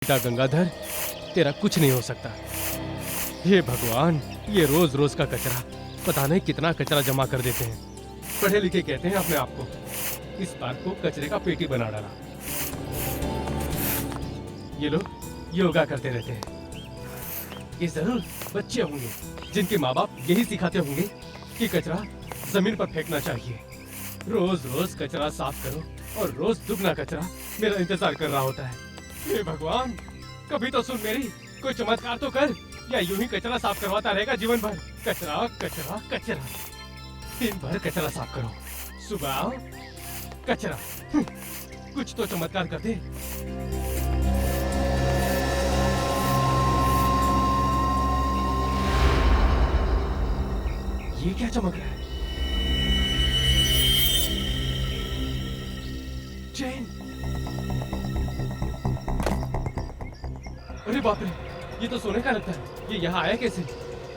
बेटा गंगाधर, तेरा कुछ नहीं हो सकता। हे भगवान, ये रोज रोज का कचरा, पता नहीं कितना कचरा जमा कर देते हैं। पढ़े लिखे कहते हैं अपने आप को, इस पार्क को कचरे का पेटी बना डाला। ये लोग योगा करते रहते हैं। ये जरूर बच्चे होंगे जिनके माँ बाप यही सिखाते होंगे कि कचरा जमीन पर फेंकना चाहिए। रोज रोज कचरा साफ करो और रोज दुगना कचरा मेरा इंतजार कर रहा होता है। हे भगवान, कभी तो सुन मेरी, कोई चमत्कार तो कर, या यूं ही कचरा साफ करवाता रहेगा जीवन भर। कचरा कचरा कचरा, दिन भर कचरा साफ करो, सुबह आओ कचरा। कुछ तो चमत्कार कर दे। ये क्या चमक रहा है? चेन। अरे बाप रे, ये तो सोने का लगता है। ये यहाँ आया कैसे?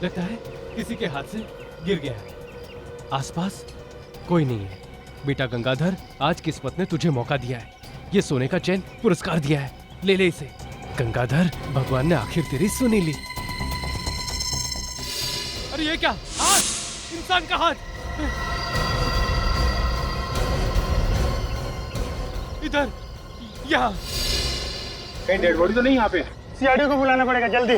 लगता है किसी के हाथ से गिर गया है। आसपास कोई नहीं है। बेटा गंगाधर, आज किस्मत ने तुझे मौका दिया है। ये सोने का चैन पुरस्कार दिया है, ले ले इसे। गंगाधर, भगवान ने आखिर तेरी सुनी ली। अरे ये क्या हाथ? इंसान का हाथ। इधर, यहाँ। कहीं डेड बॉडी तो नहीं यहाँ पे? सीआईडी को बुलाना पड़ेगा जल्दी।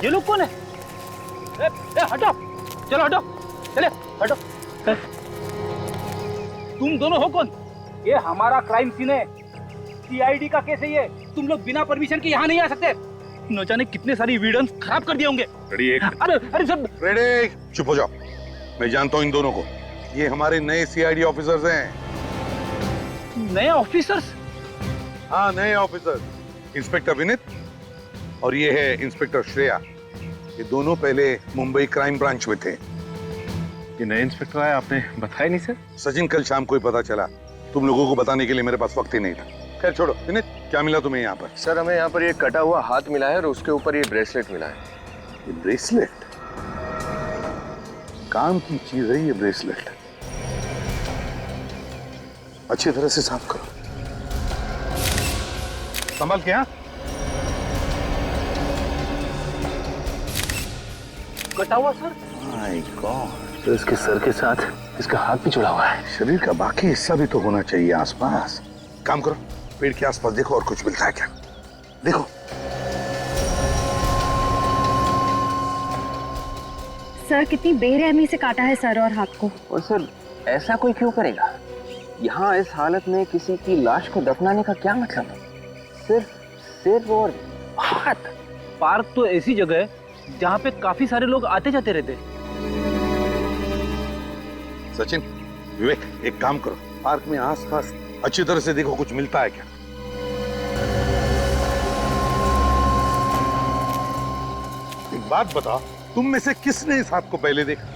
ये लोग कौन है? हटो, चलो हटो, चले हटो। तुम दोनों हो कौन? ये हमारा क्राइम सीन है, सीआईडी का केस है ये। तुम लोग बिना परमिशन के यहाँ नहीं आ सकते। न जाने कितने सारी एविडेंस खराब कर दिए होंगे। अरे सब रेडी, चुप हो जाओ। मैं जानता हूँ इन दोनों को, ये हमारे नए सीआईडी ऑफिसर्स हैं। नए ऑफिसर्स? हाँ, नए ऑफिसर्स। इंस्पेक्टर विनीत और ये है इंस्पेक्टर श्रेया। ये दोनों पहले मुंबई क्राइम ब्रांच में थे। ये नए इंस्पेक्टर आए, आपने बताया नहीं सर? सचिन, कल शाम को ही पता चला। तुम लोगों को बताने के लिए मेरे पास वक्त ही नहीं था। खैर छोड़ो। विनीत, क्या मिला तुम्हें यहाँ पर? सर, हमें यहाँ पर ये कटा हुआ हाथ मिला है और उसके ऊपर ये ब्रेसलेट मिला है। ये ब्रेसलेट काम की चीज है। ये ब्रेसलेट अच्छी तरह से साफ करो, संभाल के। हाँ, कटा हुआ सर। माय गॉड, तो इसके सर के साथ इसका हाथ भी जुड़ा हुआ है। शरीर का बाकी हिस्सा भी तो होना चाहिए आसपास। काम करो, पेड़ के आसपास देखो और कुछ मिलता है क्या। देखो। सर, कितनी बेरहमी से काटा है सर और हाथ को। और सर, ऐसा कोई क्यों करेगा? यहाँ इस हालत में किसी की लाश को दफनाने का क्या मतलब? सिर्फ सिर और हाथ। पार्क तो ऐसी जगह है जहाँ पे काफी सारे लोग आते जाते रहते हैं। सचिन, विवेक, एक काम करो, पार्क में आसपास अच्छी तरह से देखो, कुछ मिलता है क्या। एक बात बताओ, तुम में से किसने इस हाथ को पहले देखा?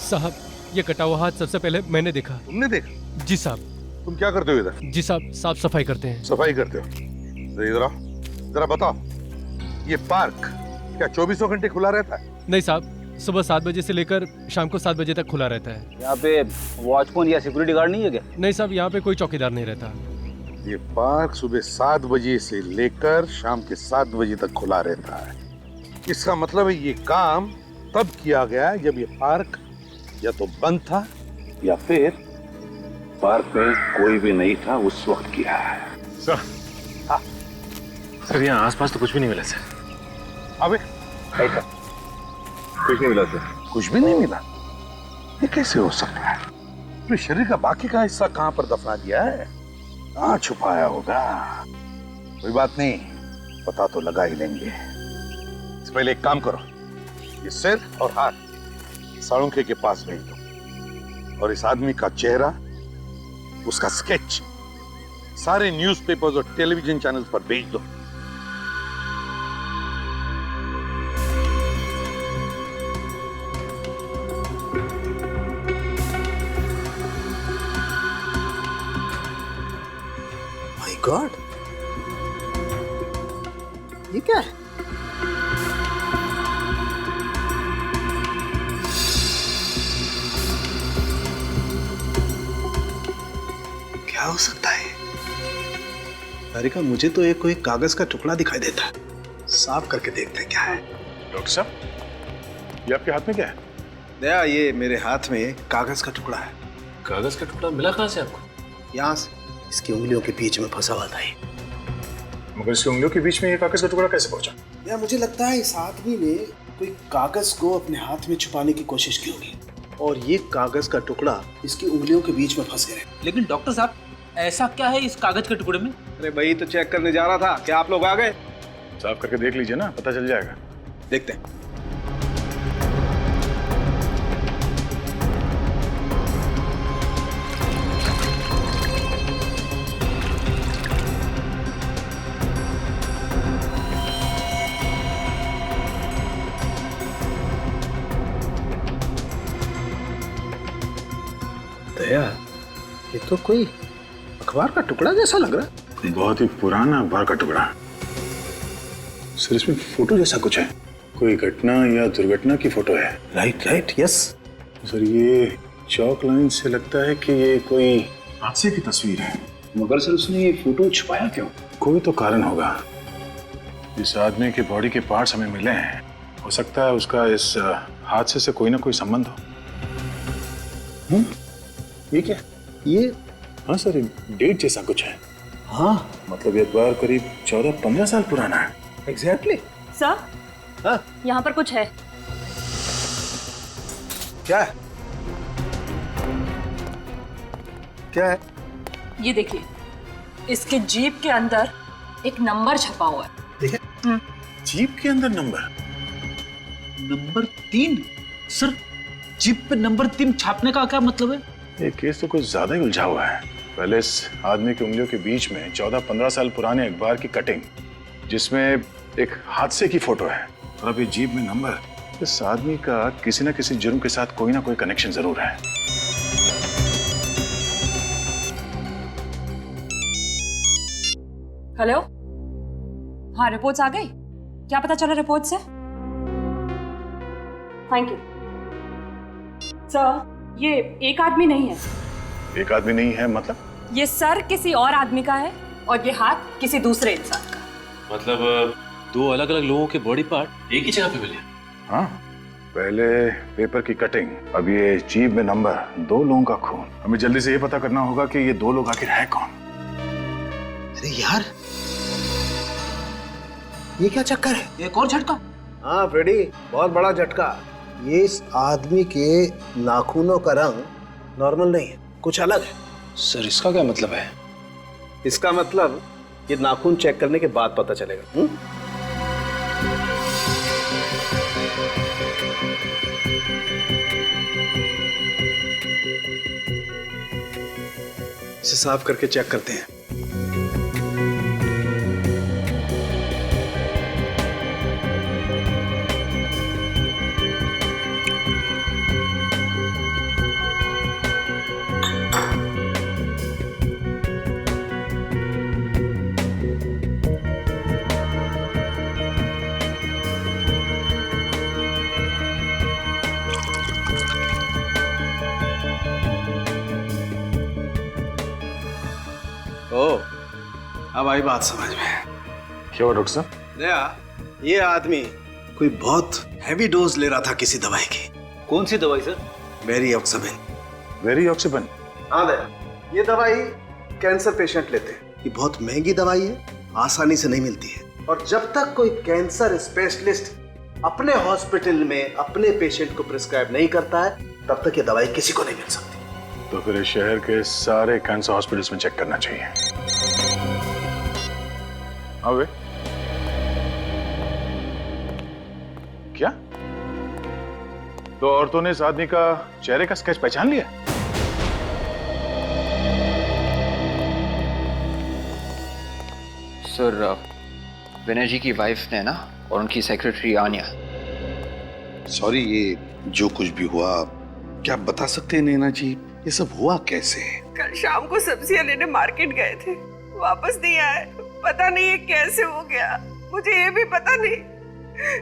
साहब, ये कटा हुआ हाथ सबसे पहले मैंने देखा। तुमने देखा? जी साहब। तुम क्या करते हो इधर? जी साहब, साफ सफाई करते हैं। सफाई करते हो? इधर आओ, जरा बताओ, ये पार्क क्या 24 घंटे खुला रहता है? नहीं साहब, सुबह 7 बजे से लेकर शाम को 7 बजे तक खुला रहता है। यहाँ पे वॉचमैन या सिक्योरिटी गार्ड नहीं है क्या? नहीं साहब, यहाँ पे कोई चौकीदार नहीं रहता। ये पार्क सुबह 7 बजे से लेकर शाम के 7 बजे तक खुला रहता है। इसका मतलब है ये काम तब किया गया जब ये पार्क या तो बंद था या फिर पार्क में कोई भी नहीं था उस वक्त किया है। सर, हाँ सर, यहाँ आसपास तो कुछ भी नहीं मिला सर। अबे, कुछ नहीं मिला सर। कुछ भी नहीं मिला? ये कैसे हो सकता है? तो शरीर का बाकी का हिस्सा कहाँ पर दफना दिया है? कहाँ छुपाया होगा? कोई बात नहीं, पता तो लगा ही लेंगे। इससे पहले एक काम करो, ये सिर और हाथ साळुंखे के पास भेज दो और इस आदमी का चेहरा, उसका स्केच सारे न्यूज़पेपर्स और टेलीविजन चैनल्स पर भेज दो। गॉड, ये क्या है? सारिका, मुझे तो एक कोई कागज का टुकड़ा दिखाई देता है। साफ करके देखते हैं क्या है। डॉक्टर साहब, ये आपके हाथ में क्या है? दया, ये मेरे हाथ में कागज का टुकड़ा है। कागज का टुकड़ा मिला कहाँ से आपको? यहाँ से, इसकी उंगलियों के बीच में फंसा हुआ था ये। मगर इसकी उंगलियों के बीच में ये कागज का टुकड़ा कैसे पहुंचा? या मुझे लगता है इस आदमी ने कोई कागज को अपने हाथ में छुपाने की कोशिश की होगी और ये कागज का टुकड़ा इसकी उंगलियों के बीच में फंस गया। लेकिन डॉक्टर साहब, ऐसा क्या है इस कागज के टुकड़े में? अरे भाई, तो चेक करने जा रहा था। क्या आप लोग आ गए? साफ करके देख लीजिए ना, पता चल जाएगा। देखते हैं। दया, ये तो कोई अखबार का टुकड़ा जैसा लग रहा है। बहुत ही पुराना अखबार का टुकड़ा। सर, इसमें फोटो जैसा कुछ है। कोई घटना या दुर्घटना की फोटो है। Right right, yes. सर, ये चौक लाइन से लगता है कि ये कोई हादसे की तस्वीर है। मगर सर, उसने ये फोटो छुपाया क्यों? कोई तो कारण होगा। इस आदमी के बॉडी के पार्ट्स हमें मिले हैं। हो सकता है उसका इस हादसे से कोई ना कोई संबंध हो। ये क्या? ये, हाँ सर, डेट जैसा कुछ है। हाँ, मतलब ये अखबार करीब 14-15 साल पुराना है। एग्जैक्टली। सर, हाँ, यहाँ पर कुछ है। क्या है? क्या है? ये देखिए, इसके जीप के अंदर एक नंबर छपा हुआ है। देखिए, जीप के अंदर नंबर। नंबर 3? सर, जीप पे नंबर 3 छापने का क्या मतलब है? ये केस तो कुछ ज्यादा ही उलझा हुआ है। पहले इस आदमी की उंगलियों के बीच में 14-15 साल पुराने अखबार की कटिंग, जिसमें एक हादसे की फोटो है, और अब ये जीप में नंबर। इस आदमी का किसी न किसी जुर्म के साथ कोई ना कोई कनेक्शन जरूर है। हेलो, हाँ, रिपोर्ट्स आ गई? क्या पता चला रिपोर्ट से? Thank you sir. ये एक आदमी नहीं है। एक आदमी नहीं है मतलब? ये सर किसी और आदमी का है और ये हाथ किसी दूसरे इंसान का। मतलब दो अलग अलग लोगों के बॉडी पार्ट एक ही जगह पे मिले? हाँ, पहले पेपर की कटिंग, अब ये जीप में नंबर, 2 लोगों का खून। हमें जल्दी से ये पता करना होगा कि ये 2 लोग आखिर है कौन। अरे यार, ये क्या चक्कर है? एक और झटका। हाँ फ्रेडी, बहुत बड़ा झटका। ये इस आदमी के नाखूनों का रंग नॉर्मल नहीं है, कुछ अलग है। सर, इसका क्या मतलब है? इसका मतलब ये नाखून चेक करने के बाद पता चलेगा। इसे साफ करके चेक करते हैं। अब आई बात समझ में। क्या हुआ डॉक्टर साहब? दया, ये आदमी कोई बहुत हैवी डोज ले रहा था किसी दवाई की। कौन सी दवाई सर? वेरिऑक्सिबन। वेरिऑक्सिबन? हाँ दया, ये दवाई कैंसर पेशेंट लेते हैं। ये बहुत महंगी दवाई है, आसानी से नहीं मिलती है, और जब तक कोई कैंसर स्पेशलिस्ट अपने हॉस्पिटल में अपने पेशेंट को प्रिस्क्राइब नहीं करता है, तब तक ये दवाई किसी को नहीं मिल सकती। तो फिर इस शहर के सारे कैंसर हॉस्पिटल्स में चेक करना चाहिए। हाँ वे? क्या? तो औरतों ने इस आदमी का चेहरे का स्केच पहचान लिया? सर, विनय जी की वाइफ ने ना, और उनकी सेक्रेटरी आन्या। सॉरी, ये जो कुछ भी हुआ, क्या आप बता सकते हैं नैना जी, ये सब हुआ कैसे? कल शाम को सब्जियां लेने मार्केट गए थे, वापस नहीं आए। पता नहीं ये कैसे हो गया। मुझे ये भी पता नहीं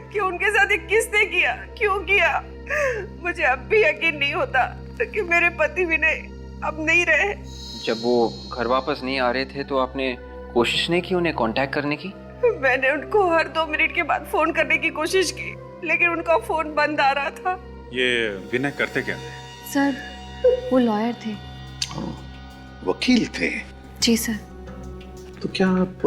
कि उनके साथ ये किसने किया, क्यों किया। मुझे अब भी यकीन नहीं होता कि मेरे पति विनय अब नहीं रहे। जब वो घर वापस नहीं आ रहे थे तो आपने कोशिश नहीं की उन्हें कांटेक्ट करने की? मैंने उनको हर 2 मिनट के बाद फोन करने की कोशिश की, लेकिन उनका फोन बंद आ रहा था। ये विनय करते क्या थे? सर वो लॉयर थे। वकील थे? जी सर। तो क्या आप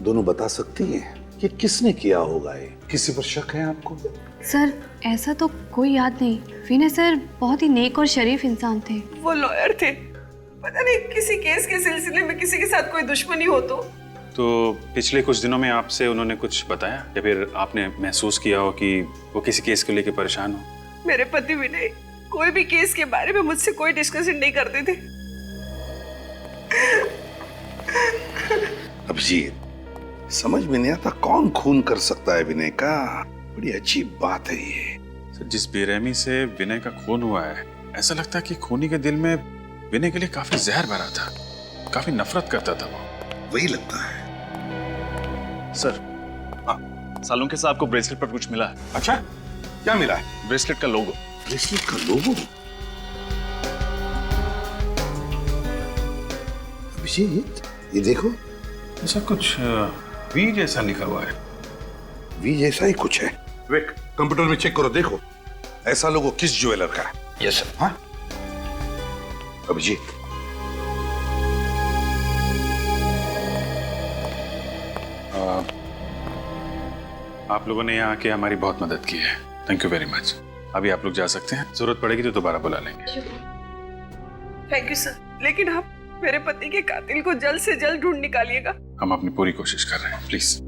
दोनों बता सकती हैं कि किसने किया होगा ये? किसी पर शक है आपको? सर ऐसा तो कोई याद नहीं। विनय सर बहुत ही नेक और शरीफ इंसान थे। वो लॉयर थे, पता नहीं किसी केस के सिलसिले में किसी के साथ कोई दुश्मनी हो तो पिछले कुछ दिनों में आपसे उन्होंने कुछ बताया या फिर आपने महसूस किया हो कि वो किसी केस को लेकर परेशान हो? मेरे पति विनय कोई भी केस के बारे में मुझसे कोई डिस्कशन नहीं करते थे। अभिजीत, समझ में नहीं आता कौन खून कर सकता है विनय का। बड़ी अजीब बात है ये। सर, जिस बेरहमी से विनय का खून हुआ है, ऐसा लगता है कि खूनी के दिल में विनय के लिए काफी जहर भरा था, काफी नफरत करता था वो। वही लगता है। सर, सालुंके साहब को ब्रेसलेट पर कुछ मिला है। अच्छा, क्या मिला है? ब्रेसलेट का लोगो। ब्रेसलेट का लोगो? अभिजीत, ये देखो। ऐसा कुछ वी जैसा लिखा हुआ है। वी जैसा ही कुछ है। विक, कंप्यूटर में चेक करो, देखो ऐसा लोगो किस ज्वेलर का है। Yes sir. हाँ अभिजीत, आप लोगों ने यहाँ आके हमारी बहुत मदद की है। Thank you very much. अभी आप लोग जा सकते हैं, जरूरत पड़ेगी तो दोबारा बुला लेंगे। थैंक यू सर, लेकिन आप मेरे पति के कातिल को जल्द से जल्द ढूंढ निकालिएगा। हम अपनी पूरी कोशिश कर रहे हैं, प्लीज।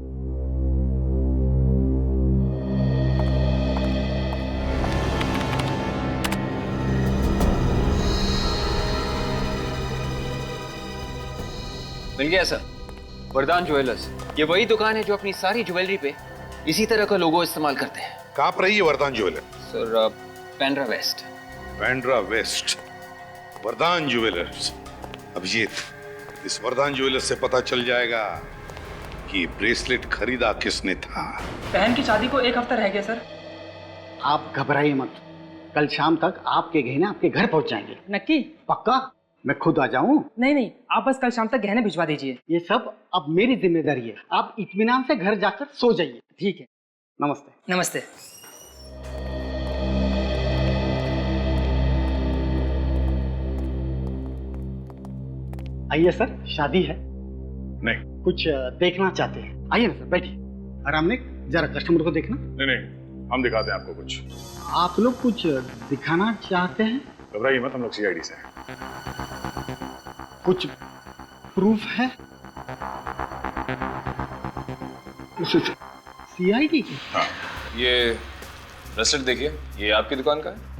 मिल गया सर, वरदान ज्वेलर्स। ये वही दुकान है जो अपनी सारी ज्वेलरी पे इसी तरह का लोगो इस्तेमाल करते हैं। कहाँ पर है ये Vardan jeweller? Sir Pendra west. Pendra west, Vardan jewellers. Abhijit, इस वरदान ज्वेलर्स से पता चल जाएगा कि ब्रेसलेट खरीदा किसने था। बहन की शादी को 1 हफ्ता रह गया सर। आप घबराइए मत, कल शाम तक आपके गहने आपके घर पहुंच जाएंगे। नक्की? पक्का? मैं खुद आ जाऊं? नहीं, आप बस कल शाम तक गहने भिजवा दीजिए। ये सब अब मेरी जिम्मेदारी है। आप इत्मीनान से घर जाकर सो जाइए। ठीक है। नमस्ते। नमस्ते। आइए सर, शादी है। नहीं। कुछ देखना चाहते हैं? आइए ना सर, बैठिए। आराम ने जरा कस्टमर को देखना। नहीं, हम दिखाते हैं आपको कुछ। आप लोग कुछ दिखाना चाहते हैं? घबराइए मत, हम लोग सीआईडी से हैं। कुछ प्रूफ है? सीआईडी की? हाँ, ये ब्रेसलेट देखिए, ये आपकी दुकान का है।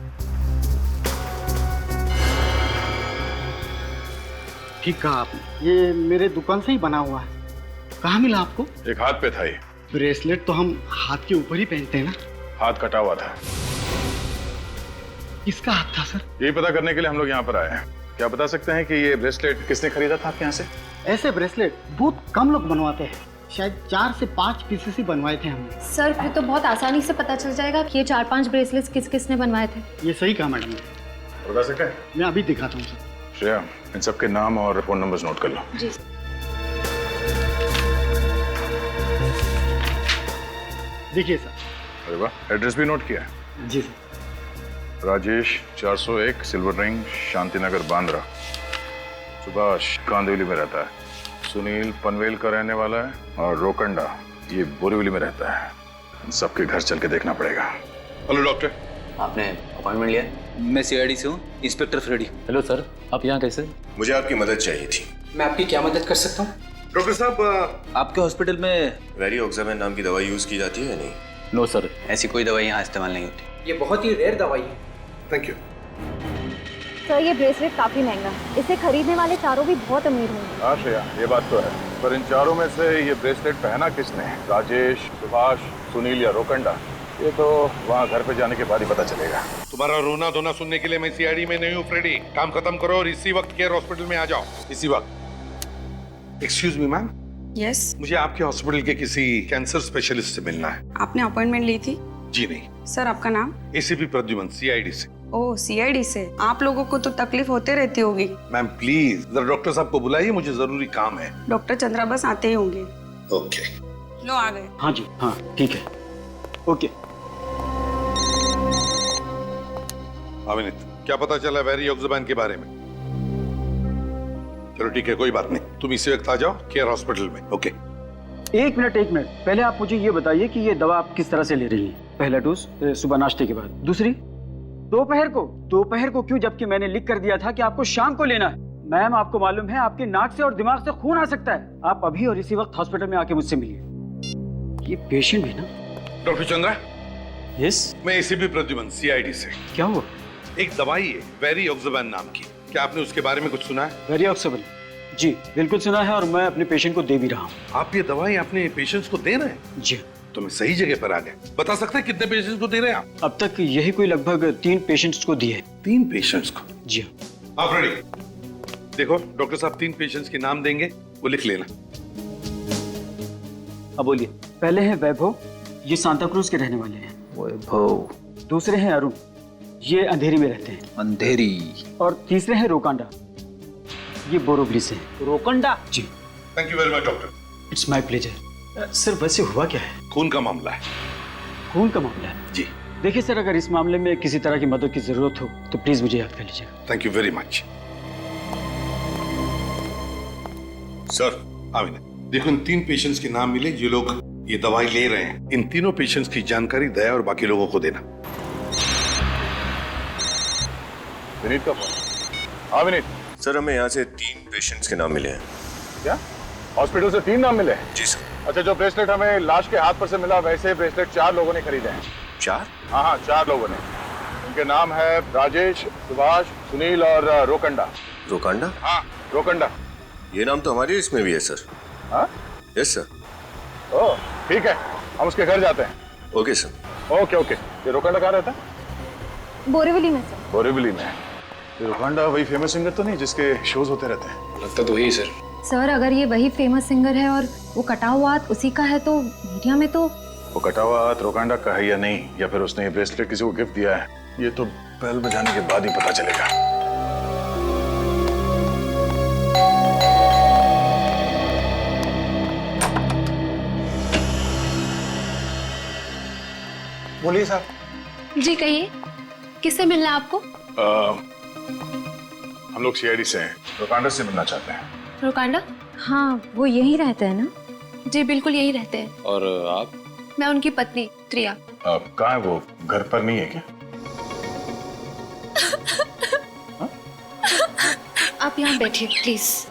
ठीक कहा आपने, ये मेरे दुकान से ही बना हुआ है। कहाँ मिला आपको? एक हाथ पे था ये। ब्रेसलेट तो हम हाथ के ऊपर ही पहनते हैं ना। हाथ कटा हुआ था। किसका हाथ था सर? यही पता करने के लिए हम लोग यहाँ पर आए हैं। क्या बता सकते हैं कि ये ब्रेसलेट किसने खरीदा था आपके यहाँ से? ऐसे ब्रेसलेट बहुत कम लोग बनवाते हैं, शायद 4 से 5 पीसेस ही बनवाए थे हमने। सर फिर तो बहुत आसानी से पता चल जाएगा कि ये 4-5 ब्रेसलेट्स किस किसने बनवाए थे। ये सही कहा मैडम। बता सकते हैं? मैं अभी दिखाता हूँ सर। श्रेया, इन सबके नाम और फोन नंबर्स नोट कर लो। जी। देखिए सर। अरे वाह, एड्रेस भी नोट किया है? जी sir. Rajesh 401 silver ring, Shantinagar, Bandra. Subhash Kandivali में रहता है। सुनील पनवेल का रहने वाला है, और रोकंडा ये बोरीवली में रहता है। इन सबके घर चल के देखना पड़ेगा। Hello doctor. आपने अपॉइंटमेंट लिया? मैं सीआईडी से हूँ, इंस्पेक्टर फ्रेडी। हेलो सर, आप यहाँ कैसे? मुझे आपकी मदद चाहिए थी। मैं आपकी क्या मदद कर सकता हूँ? डॉक्टर साहब, आपके हॉस्पिटल में वेरियोक्साबेन नाम की दवाई यूज की जाती है या नहीं? नो सर, ऐसी कोई दवाई यहाँ इस्तेमाल नहीं होती। ये बहुत ही रेयर दवाई है। Thank you. सर ये ब्रेसलेट काफी महंगा है, इसे खरीदने वाले चारों भी बहुत अमीर होंगे। हाँ श्रेया, ये बात तो है, पर इन चारों में से ये ब्रेसलेट पहना किसने? राजेश, सुभाष, सुनील या रोकंडा? ये तो वहाँ घर पे जाने के बाद ही पता चलेगा। तुम्हारा रोना धोना सुनने के लिए मैं सीआईडी में नहीं हूँ फ्रेडी। काम खत्म करो और इसी वक्त केयर हॉस्पिटल में आ जाओ, इसी वक्त। Excuse me ma'am. यस। मुझे आपके हॉस्पिटल के किसी कैंसर स्पेशलिस्ट से मिलना है। आपने अपॉइंटमेंट ली थी? जी नहीं। सर आपका नाम? एसीपी प्रद्युमन, सीआईडी से। ओह, सीआईडी से आप लोगों को तो तकलीफ होते रहती होगी। मैम प्लीज जरा डॉक्टर साहब को बुलाइए, मुझे जरूरी काम है। डॉक्टर चंद्रा बस आते ही होंगे। ओके। लो आ गए। हाँ जी, हाँ ठीक है, ओके। अमित, क्या पता चला वेरियोक्साबैन के बारे में? चलो ठीक है, कोई बात नहीं, तुम इसी वक्त आ जाओ केयर हॉस्पिटल में। ओके। एक मिनट, पहले आप मुझे ये बताइए कि ये दवा आप किस तरह से ले रही हैं? पहला डोज सुबह नाश्ते के बाद, दूसरी दोपहर को क्यों, जबकि मैंने लिख कर दिया था कि आपको शाम को लेना है। मैम आपको मालूम है आपके नाक से और दिमाग से खून आ सकता है। आप अभी और इसी वक्त हॉस्पिटल में आके मुझसे मिलिए। ये पेशेंट है ना? डॉक्टर चंद्रा। यस। मैं एसीपी प्रद्युमन, सीआईडी से। क्या हुआ? एक दवाई है वेरियोक्साबैन नाम की, क्या आपने उसके बारे में कुछ सुना है? वेरियोक्साबैन? जी बिल्कुल सुना है, और मैं अपने पेशेंट को दे भी रहा हूँ। आप ये दवाई अपने पेशेंट्स को दे रहे हैं? जी। तो मैं सही जगह पर आ गए। बता सकते हैं कितने पेशेंट्स को दे रहे हैं आप? अब तक यही कोई लगभग 3 पेशेंट्स को दिए। 3 पेशेंट्स को? जी। आप रेडी? देखो डॉक्टर साहब 3 पेशेंट्स के नाम देंगे, वो लिख लेना। अब बोलिए। पहले हैं वैभव, ये सांता क्रूज के रहने वाले हैं। वैभव। दूसरे हैं अरुण, ये अंधेरी में रहते हैं। अंधेरी। और तीसरे हैं रोकांडा, ये बोरोवली से हैं। रोकंडा? जी। Thank you very much doctor. It's my pleasure. Sir वैसे हुआ क्या है? खून का मामला है। खून का मामला है? जी। देखिए सर, अगर इस मामले में किसी तरह की मदद की जरूरत हो तो प्लीज मुझे याद कर लीजिएगा। Thank you very much sir. Amina, देखो इन 3 पेशेंट्स के नाम मिले जो लोग ये दवाई ले रहे हैं। इन तीनों पेशेंट्स की जानकारी दया और बाकी लोगों को देना। विनीत का फोन। हाँ विनीत। सर हमें यहाँ से 3 पेशेंट्स के नाम मिले हैं। क्या हॉस्पिटल से 3 नाम मिले हैं? जी सर। अच्छा, जो ब्रेसलेट हमें लाश के हाथ पर से मिला वैसे ब्रेसलेट 4 लोगों ने खरीदे हैं। 4? हाँ, 4 लोगों ने। उनके नाम है राजेश, सुभाष, सुनील और रोकंडा। रोकंडा? हाँ रोकंडा। ये नाम तो हमारी लिस्ट में भी है सर। हाँ? Yes sir. ओह ठीक है, हम उसके घर जाते हैं। Okay sir. Okay okay. ये रोकंडा कहाँ रहता है? बोरीवली में सर। बोरीवली में। ये रोकंडा वही फेमस सिंगर तो नहीं जिसके शोज होते रहते हैं? लगता तो वही सर। सर अगर ये वही फेमस सिंगर है और वो कटा हुआ हाथ उसी का है तो मीडिया में तो। वो कटा हुआ हाथ रोकंडा का है या नहीं, या फिर उसने ये ब्रेसलेट किसी को गिफ्ट दिया है, ये तो बेल बजाने के बाद ही पता चलेगा। बोलिए साहब। जी कहिए, किससे मिलना है आपको? हम लोग सीआईडी से हैं, रोकांडा से मिलना चाहते हैं। रोकांडा? हाँ वो यहीं रहते हैं ना? जी बिल्कुल यहीं रहते हैं। और आप? मैं उनकी पत्नी त्रिया। कहाँ है वो? घर पर नहीं है क्या? आप यहाँ बैठिए प्लीज।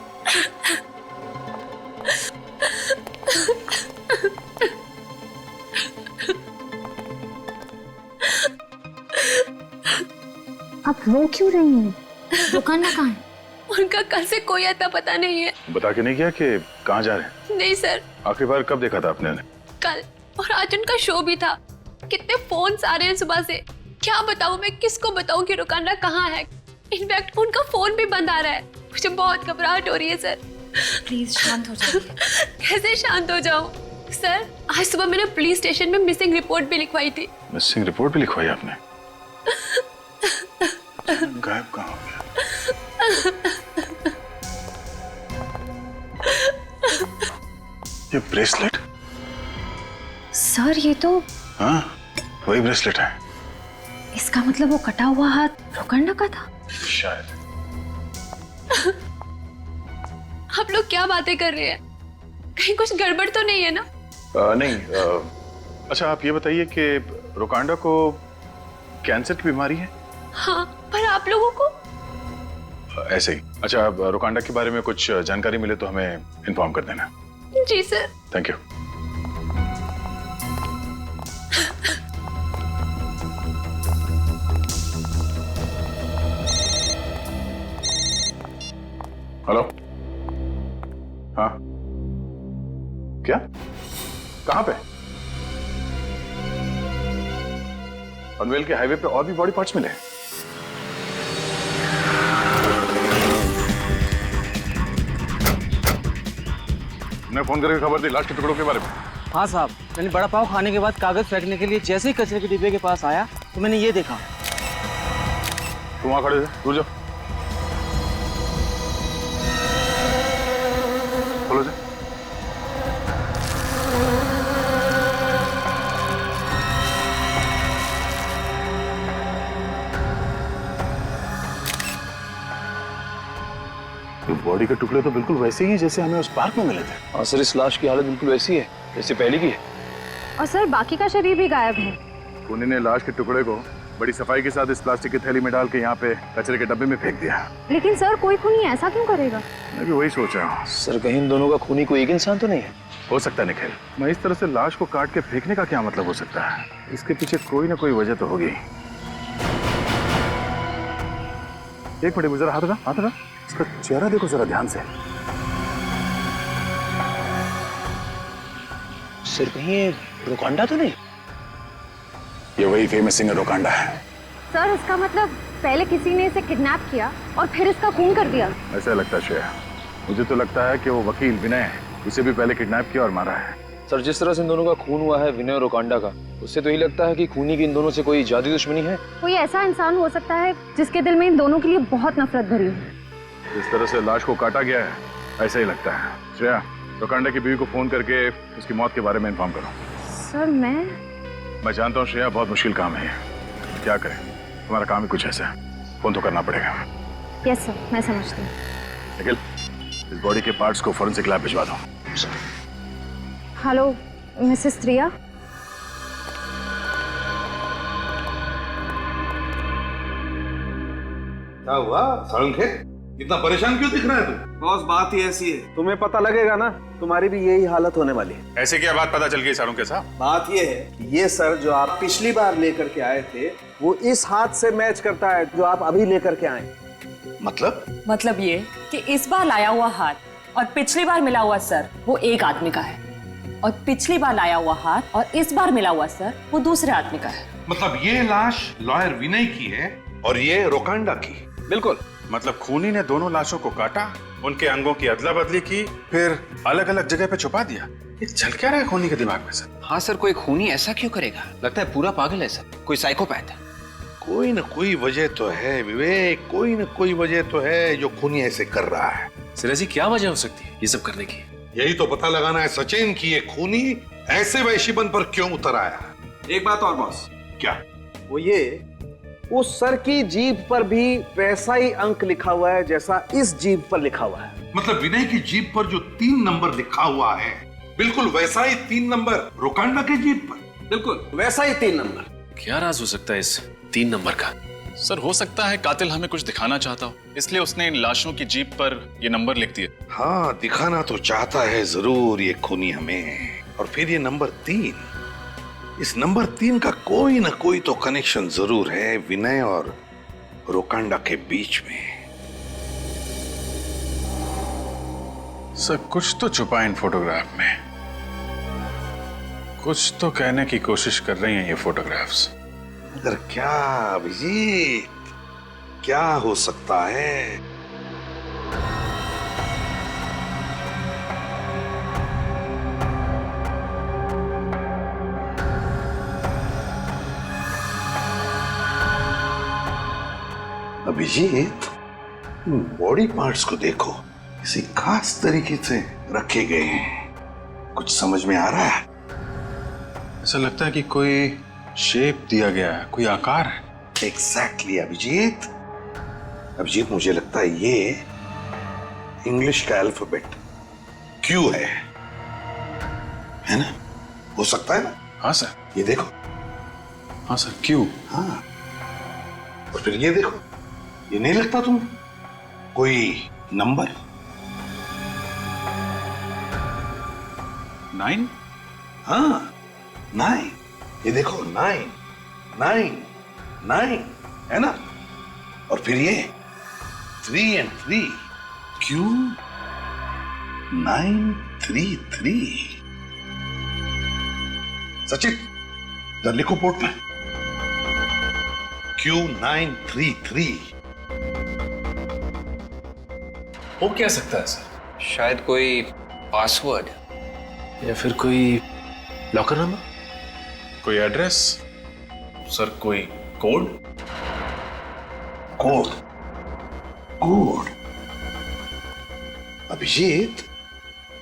आप रो क्यों रही हैं? रोकांडा कहाँ है? उनका कल से कोई अता पता नहीं है। बता के नहीं किया कि कहाँ जा रहे हैं? नहीं सर। आखिरी बार कब देखा था आपने उन्हें? कल, और आज उनका शो भी था। कितने फोन्स आ रहे हैं सुबह से, क्या बताऊं मैं, किसको बताऊं कि रोकांडा कहाँ है। इनफैक्ट उनका फोन भी बंद आ रहा है। मुझे बहुत घबराहट हो रही है सर। प्लीज शांत हो जाइए। कैसे शांत हो जाऊं सर? आज सुबह मैंने पुलिस स्टेशन में मिसिंग रिपोर्ट भी लिखवाई थी। मिसिंग रिपोर्ट भी लिखवाई आपने? गायब कहाँ हो गया? ये ब्रेसलेट? सर ये तो। हाँ वही ब्रेसलेट है। इसका मतलब वो कटा हुआ हाथ रोकांडा का था? शायद। आप लोग क्या बातें कर रहे हैं? कहीं कुछ गड़बड़ तो नहीं है ना? नहीं। अच्छा आप ये बताइए कि रोकांडा को कैंसर की बीमारी है? हाँ, पर आप लोगों को? ऐसे ही। अच्छा रोकांडा के बारे में कुछ जानकारी मिले तो हमें इन्फॉर्म कर देना। जी सर। Thank you. हेलो। हाँ क्या? कहाँ पे? पनवेल के हाईवे पे और भी बॉडी पार्ट्स मिले? मैं फोन करके खबर दी लाश के टुकड़ों के बारे में। हाँ साहब, मैंने बड़ा पाव खाने के बाद कागज फेंकने के लिए जैसे ही कचरे के डिब्बे के पास आया तो मैंने ये देखा। तुम वहां खड़े हो, दूर जाओ। खोलो से। बॉडी के टुकड़े तो बिल्कुल वैसे ही हैं जैसे हमें उस पार्क में मिले थे। हाँ सर, इस लाश की हालत बिल्कुल वैसी है जैसे पहले की है। और सर बाकी का शरीर भी गायब है। खूनी ने लाश के टुकड़े को बड़ी सफाई के साथ इस प्लास्टिक की थैली में डाल के यहाँ पे कचरे के डब्बे में फेंक दिया। लेकिन सर कोई खूनी ऐसा क्यों करेगा? मैं भी वही सोच रहा हूँ। सर कहीं इन दोनों का खूनी कोई एक इंसान तो नहीं है? हो सकता है निखिल, मैं इस तरह से लाश को काट के फेंकने का क्या मतलब हो सकता है? इसके पीछे कोई ना कोई वजह तो होगी। एक मिनट, जरा हाथ हटा। इसका चेहरा देखो जरा ध्यान से। सर कहीं ये रोकांडा तो नहीं? ये वही फेमस सिंगर रोकांडा है। सर इसका मतलब पहले किसी ने इसे किडनैप किया और फिर इसका खून कर दिया। ऐसा लगता है श्रेया, मुझे तो लगता है कि वो वकील विनय उसे भी पहले किडनैप किया और मारा है। सर जिस तरह से इन दोनों का खून हुआ है विनय और रोकांडा का, उससे तो यही लगता है कि खूनी की इन दोनों से कोई जादुई दुश्मनी है। कोई ऐसा इंसान हो सकता है जिसके दिल में इन दोनों के लिए बहुत नफरत भरी हो। जिस तरह से लाश को काटा गया है ऐसा ही लगता है। श्रेया, रोकांडा की बीवी को फोन करके उसकी मौत के बारे में इन्फॉर्म करो। सर मैं जानता हूँ श्रेया, बहुत मुश्किल काम है। क्या करें, तुम्हारा काम ही कुछ ऐसा है, फोन तो करना पड़ेगा। यस सर, मैं समझती हूँ। निखिल, इस बॉडी के पार्ट्स को फॉरेंसिक लैब भिजवा दो। हेलो मिसेस त्रिया। क्या हुआ साळुंखे, इतना परेशान क्यों दिख रहा है तू? बॉस बात ही ऐसी है, तुम्हें पता लगेगा ना, तुम्हारी भी यही हालत होने वाली है। ऐसे क्या बात पता चल गई साळुंखे साहब? बात ये है कि ये सर जो आप पिछली बार लेकर के आए थे वो इस हाथ से मैच करता है जो आप अभी लेकर के आए। मतलब ये कि इस बार लाया हुआ हाथ और पिछली बार मिला हुआ सर वो एक आदमी का है, और पिछली बार लाया हुआ हाथ और इस बार मिला हुआ सर वो दूसरे आदमी का है। मतलब ये लाश लॉयर विनय की है और ये रोकांडा की? बिल्कुल। मतलब खूनी ने दोनों लाशों को काटा, उनके अंगों की अदला बदली की, फिर अलग अलग जगह पे छुपा दिया। ये चल क्या रहा है खूनी के दिमाग में सर? हाँ सर, कोई खूनी ऐसा क्यों करेगा? लगता है पूरा पागल है सर, कोई साइकोपैथ है। कोई न कोई वजह तो है विवेक, कोई न कोई वजह तो है जो खूनी ऐसे कर रहा है। सिरा जी, क्या वजह हो सकती है ये सब करने की? यही तो पता लगाना है सचिन कि ये खूनी ऐसे वैश्यपन पर क्यों उतर आया। एक बात और बॉस। क्या? वो ये, उस सर की जीभ पर भी वैसा ही अंक लिखा हुआ है जैसा इस जीभ पर लिखा हुआ है। मतलब विनय की जीभ पर जो 3 नंबर लिखा हुआ है बिल्कुल वैसा ही 3 नंबर रोकांडा के जीभ पर? बिल्कुल वैसा ही 3 नंबर। क्या राज हो सकता है इस 3 नंबर का? सर हो सकता है कातिल हमें कुछ दिखाना चाहता हो, इसलिए उसने इन लाशों की जीप पर ये नंबर लिख दिए। हाँ, दिखाना तो चाहता है जरूर ये खूनी हमें। और फिर ये नंबर 3, इस नंबर 3 का कोई ना कोई तो कनेक्शन जरूर है विनय और रोकांडा के बीच में। सर कुछ तो छुपा इन फोटोग्राफ में, कुछ तो कहने की कोशिश कर रही हैं ये फोटोग्राफ्स। मगर क्या अभिजीत, क्या हो सकता है? अभिजीत, बॉडी पार्ट्स को देखो, किसी खास तरीके से रखे गए हैं। कुछ समझ में आ रहा है? ऐसा लगता है कि कोई शेप दिया गया है, कोई आकार है। एग्जैक्टली अभिजीत। अभिजीत, मुझे लगता है ये इंग्लिश का अल्फाबेट क्यू है ना? हो सकता है ना? हाँ सर। ये देखो। हाँ सर, क्यू। हाँ, और फिर ये देखो, ये नहीं लगता तुम्हें कोई नंबर? 9? हाँ, 9। ये देखो, 9 9 9 है ना? और फिर ये 3 and 3, क्यों 933? सचिन, इधर लिखो बोर्ड पे, Q933। हो क्या सकता है सर? शायद कोई पासवर्ड या फिर कोई लॉकर नंबर, कोई एड्रेस? सर कोई कोड? कोड। कोड। अभिजीत,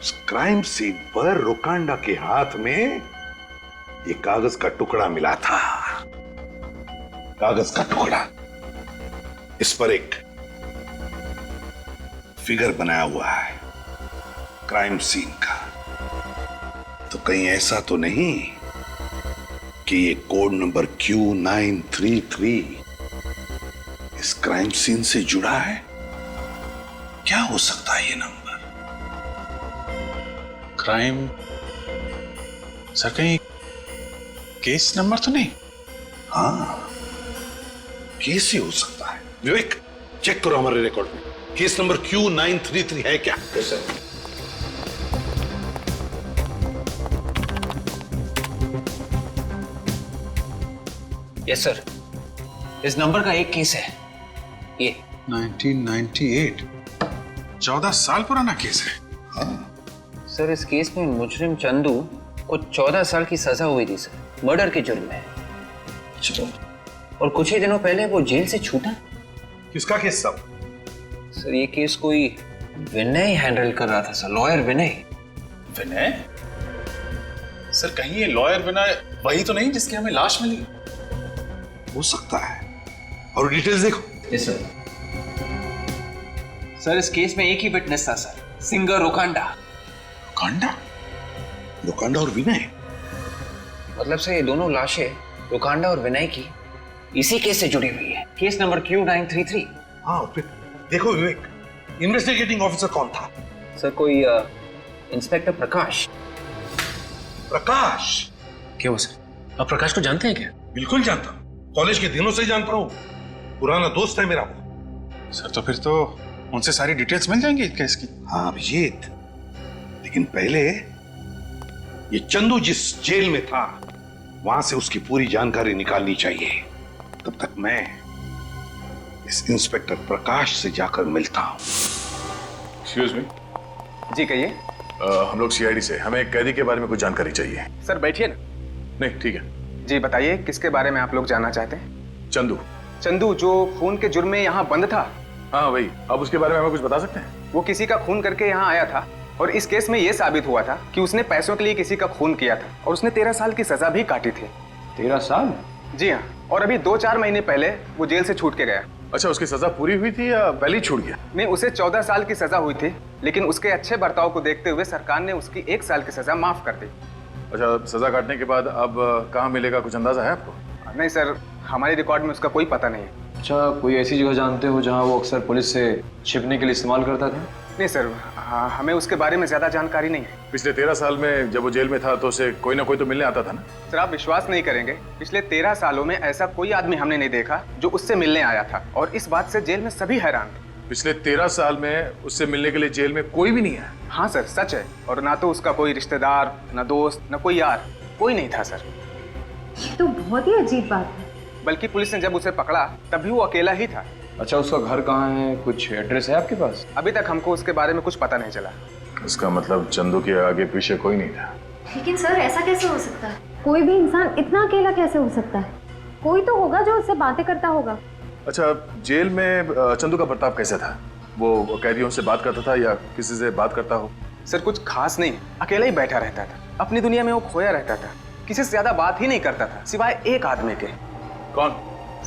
उस क्राइम सीन पर रोकांडा के हाथ में ये कागज का टुकड़ा मिला था। कागज का टुकड़ा, इस पर एक फिगर बनाया हुआ है क्राइम सीन का। तो कहीं ऐसा तो नहीं कि ये कोड नंबर Q933 इस क्राइम सीन से जुड़ा है? क्या हो सकता है ये नंबर? क्राइम सर, कहीं केस नंबर तो नहीं? हाँ, केस ही हो सकता है। विवेक, चेक करो हमारे रिकॉर्ड में केस नंबर Q933 है क्या? Yes sir. यस सर, इस नंबर का एक केस है, ये 1998, 14 साल पुराना केस है। हाँ सर, इस केस में मुजरिम चंदू को 14 साल की सजा हुई थी सर, मर्डर के जुर्म में। चलो, और कुछ ही दिनों पहले वो जेल से छूटा। किसका केस सब? सर, ये केस कोई विनय हैंडल कर रहा था सर, लॉयर विनय। विनय? सर, कहीं ये लॉयर विनय वही तो नहीं जिसकी हमें लाश मिली? हो सकता है। और डिटेल्स देखो। Yes sir. सर, इस केस में एक ही विटनेस था सर, सिंगर रोकांडा। रोकांडा? रोकांडा और विनय? मतलब से ये दोनों लाशें रोकांडा और विनय की इसी केस से जुड़ी हुई है, केस नंबर Q933। हाँ, फिर देखो विवेक, इन्वेस्टिगेटिंग ऑफिसर कौन था? सर, कोई इंस्पेक्टर प्रकाश। प्रकाश? क्या हुआ सर, आप प्रकाश को जानते हैं क्या? बिल्कुल जानता हूँ, कॉलेज के दिनों से जानता हूँ, पुराना दोस्त है मेरा वो। सर, तो फिर तो उनसे सारी डिटेल्स मिल जाएंगी केस की। हाँ अभिजीत, लेकिन पहले ये चंदू जिस जेल में था वहां से उसकी पूरी जानकारी निकालनी चाहिए। तब तक मैं इस इंस्पेक्टर प्रकाश से जाकर मिलता हूं। Excuse me. जी कहिए। हम लोग सीआईडी से, हमें एक कैदी के बारे में कुछ जानकारी चाहिए। सर बैठिए ना। नहीं, ठीक है। जी बताइए, किसके बारे में आप लोग जानना चाहते हैं? चंदू। चंदू जो खून के जुर्म में यहाँ बंद था? हाँ वही। आप उसके बारे में हमें कुछ बता सकते हैं? वो किसी का खून करके यहाँ आया था और इस केस में ये साबित हुआ था कि उसने पैसों के लिए किसी का खून किया था और उसने 13 साल की सजा भी काटी थी। 13 साल? जी हाँ, और अभी 2-4 महीने पहले वो जेल से छूट के गया। अच्छा, उसकी सजा पूरी हुई थी या पहले ही छूट गया? नहीं, उसे 14 साल की सजा हुई थी, लेकिन उसके अच्छे बर्ताव को देखते हुए सरकार ने उसकी 1 साल की सजा माफ कर दी। अच्छा, सजा काटने के बाद अब कहाँ मिलेगा, कुछ अंदाजा है आपको? नहीं सर, हमारे रिकॉर्ड में उसका कोई पता नहीं है। अच्छा, कोई ऐसी जगह जानते हो जहाँ वो अक्सर पुलिस से छिपने के लिए इस्तेमाल करता था? नहीं सर, हमें उसके बारे में ज्यादा जानकारी नहीं है। पिछले 13 साल में जब वो जेल में था तो उसे कोई ना कोई तो मिलने आता था ना? सर आप विश्वास नहीं करेंगे, पिछले 13 सालों में ऐसा कोई आदमी हमने नहीं देखा जो उससे मिलने आया था, और इस बात से जेल में सभी हैरान थे। पिछले 13 साल में उससे मिलने के लिए जेल में कोई भी नहीं है? हाँ सर, सच है। और ना तो उसका कोई रिश्तेदार, ना दोस्त, ना कोई यार, कोई नहीं था सर। ये तो बहुत ही अजीब बात है। बल्कि पुलिस ने जब उसे पकड़ा तब भी वो अकेला ही था। अच्छा, उसका घर कहाँ है, कुछ एड्रेस है आपके पास? अभी तक हमको उसके बारे में कुछ पता नहीं चला। इसका मतलब चंदू के आगे पीछे कोई नहीं था। लेकिन सर ऐसा कैसे हो सकता है? कोई भी इंसान इतना अकेला कैसे हो सकता है? कोई तो होगा जो उससे बातें करता होगा। अच्छा, जेल में चंदू का बर्ताव कैसा था? वो कैदियों से बात करता था या किसी से बात करता हो? सर कुछ खास नहीं, अकेला ही बैठा रहता था, अपनी दुनिया में वो खोया रहता था, किसी से ज्यादा बात ही नहीं करता था सिवाय एक आदमी के। कौन?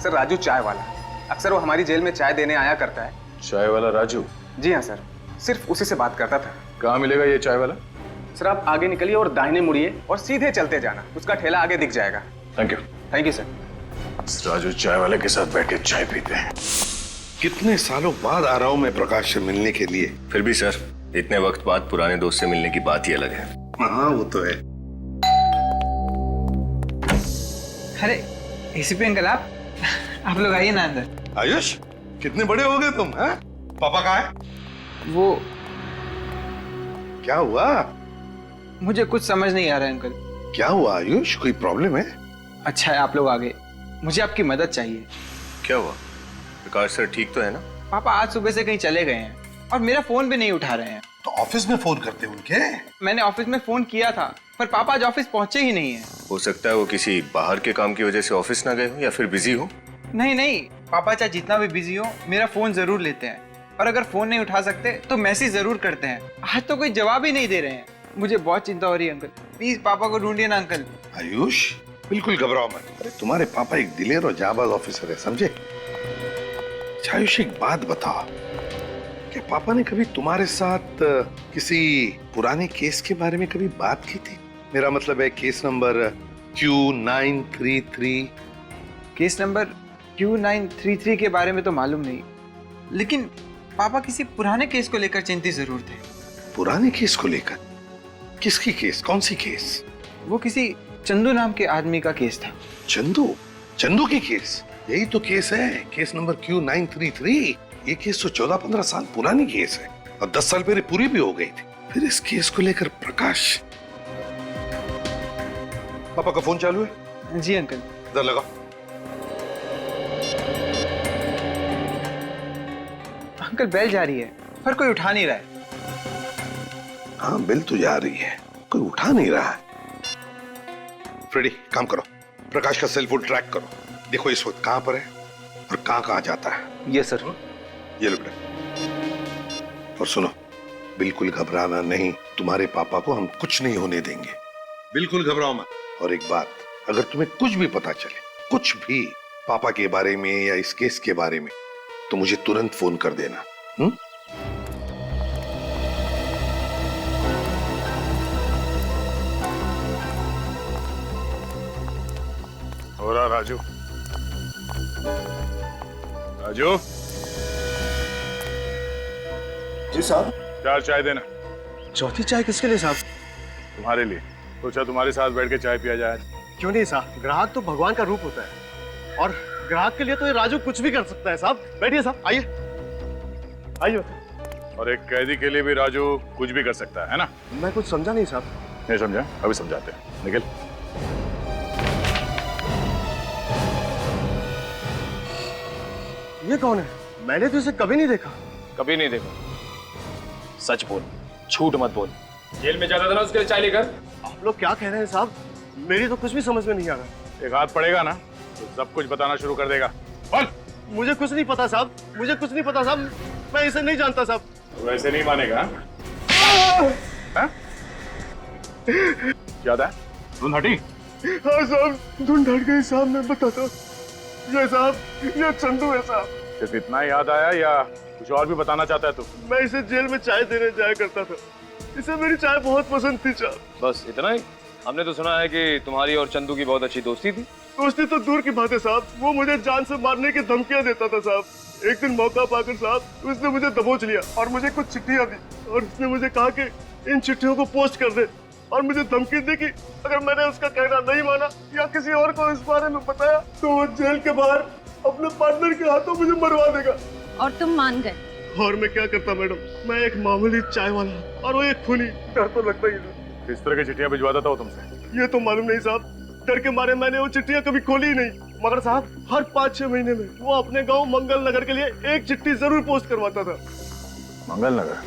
सर राजू, चाय वाला। अक्सर वो हमारी जेल में चाय देने आया करता है। चाय वाला राजू? जी हाँ सर, सिर्फ उसी से बात करता था। कहाँ मिलेगा ये चाय वाला? सर आप आगे निकलिए और दाहिने मुड़िए और सीधे चलते जाना, उसका ठेला आगे दिख जाएगा। Thank you. Thank you sir. Raju चाय वाले के साथ बैठ के चाय पीते हैं। कितने सालों बाद आ रहा हूं मैं प्रकाश से मिलने के लिए। फिर भी सर, इतने वक्त बाद पुराने दोस्त से मिलने की बात ही अलग है। हाँ वो तो है। अरे एसीपी अंकल, आप लोग आइए ना अंदर। आयुष, कितने बड़े हो गए तुम, हैं? पापा कहाँ है? वो क्या हुआ? मुझे कुछ समझ नहीं आ रहा है अंकल। क्या हुआ आयुष, कोई प्रॉब्लम है? अच्छा है आप लोग आ गए, मुझे आपकी मदद चाहिए। क्या हुआ? प्रकाश सर ठीक तो है ना? पापा आज सुबह से कहीं चले गए हैं और मेरा फोन भी नहीं उठा रहे हैं। तो ऑफिस में फोन करते उनके? मैंने ऑफिस में फोन किया था पर पापा आज ऑफिस पहुंचे ही नहीं है। हो सकता है वो किसी बाहर के काम की वजह से ऑफिस ना गए हो या फिर बिजी हो। नहीं नहीं, पापा चाहे जितना भी बिजी हो मेरा फोन जरूर लेते हैं, और अगर फोन नहीं उठा सकते तो मैसेज जरूर करते हैं। आज तो कोई जवाब ही नहीं दे रहे हैं। मुझे बहुत चिंता हो रही है अंकल, प्लीज पापा को ढूंढिए ना अंकल। आयुष बिल्कुल घबराओ मत। अरे तुम्हारे पापा एक दिलेर और जाबाज ऑफिसर है, समझे? आयुष एक बात बताओ, क्या पापा ने कभी तुम्हारे साथ किसी पुराने केस के बारे में कभी बात की थी? मेरा मतलब है case number Q933। Case number Q933 के बारे में तो मालूम नहीं, लेकिन पापा किसी पुराने केस को लेकर चिंतित जरूर थे। पुराने केस को लेकर? किसकी केस? कौन सी केस? वो किसी चंदू नाम के आदमी का केस था। चंदू? चंदू की केस? यही तो केस है, केस नंबर Q933। ये केस तो 14-15 साल पुरानी केस है और 10 साल पहले पूरी भी हो गई थी। फिर इस केस को लेकर प्रकाश। पापा का फोन चालू है? जी अंकल। इधर लगाओ। अंकल बेल जा रही है पर कोई उठा नहीं रहा है। हाँ बेल तो जा रही है, कोई उठा नहीं रहा है। फ्रेडी काम करो, प्रकाश का सेल फोन ट्रैक करो, देखो इस वक्त कहां पर है और कहां जाता है। Yes sir. ये लो बेटा। और सुनो, बिल्कुल घबराना नहीं, तुम्हारे पापा को हम कुछ नहीं होने देंगे, बिल्कुल घबराओ मत। और एक बात, अगर तुम्हें कुछ भी पता चले, कुछ भी पापा के बारे में या इस केस के बारे में, तो मुझे तुरंत फोन कर देना। हो रहा राजू? राजू जी साहब। 4 चाय देना। चौथी चाय किसके लिए साहब? तुम्हारे लिए। सोचा तुम्हारे साथ बैठ के चाय पिया जाए। क्यों नहीं साहब, ग्राहक तो भगवान का रूप होता है, और ग्राहक के लिए तो ये राजू कुछ भी कर सकता है साहब। बैठिए साहब, आइए आइए। और एक कैदी के लिए भी राजू कुछ भी कर सकता है ना? मैं कुछ समझा नहीं साहब। नहीं समझा? अभी समझाते हैं, निकल। ये कौन है? मैंने तो इसे कभी नहीं देखा। कभी नहीं देखा। सच बोल, झूठ मत बोल। जेल में जाता था ना उसके लिए चाय लेकर। आप लोग क्या कह रहे हैं साहब? मेरी तो कुछ भी समझ में नहीं आ रहा। एक हाथ पड़ेगा ना तो सब कुछ बताना शुरू कर देगा। बोल। मुझे कुछ नहीं पता साहब, मुझे कुछ नहीं पता साहब, मैं इसे नहीं जानता साहब। तो वैसे नहीं मानेगा? क्या था? धुन हटी? हाँ साहब, धुन हट गई साहब, मैं बताता हूँ। ये साहब, ये चंदू है साहब। सिर्फ इतना ही याद आया या कुछ और भी बताना चाहता है तू? मैं इसे जेल में चाय देने जाया करता था, इसे मेरी चाय बहुत पसंद थी साहब। बस इतना ही? हमने तो सुना है कि तुम्हारी और चंदू की बहुत अच्छी दोस्ती थी। दोस्ती तो दूर की बात है साहब, वो मुझे जान से मारने की धमकियां देता था साहब। एक दिन मौका पाकर साहब उसने मुझे दबोच लिया और मुझे कुछ चिट्ठियां दी, और उसने मुझे कहा कि इन चिट्ठियों को पोस्ट कर दे, और मुझे धमकी दी कि अगर मैंने उसका कहना नहीं माना या किसी और को इस बारे में बताया तो वो जेल के बाहर अपने पार्टनर के हाथों मुझे मरवा देगा। और तुम मान गए? और मैं क्या करता मैडम, मैं एक मामूली चाय वाला और वो एक खूनी, डर तो लगता ही था। किस तरह की चिट्ठियां भिजवाता था वो तुमसे? ये तो मालूम नहीं साहब, डर के मारे मैंने वो चिट्ठियां कभी खोली ही नहीं। मगर साहब हर 5-6 महीने में वो अपने गांव मंगल नगर के लिए एक चिट्ठी जरूर पोस्ट करवाता था। मंगल नगर?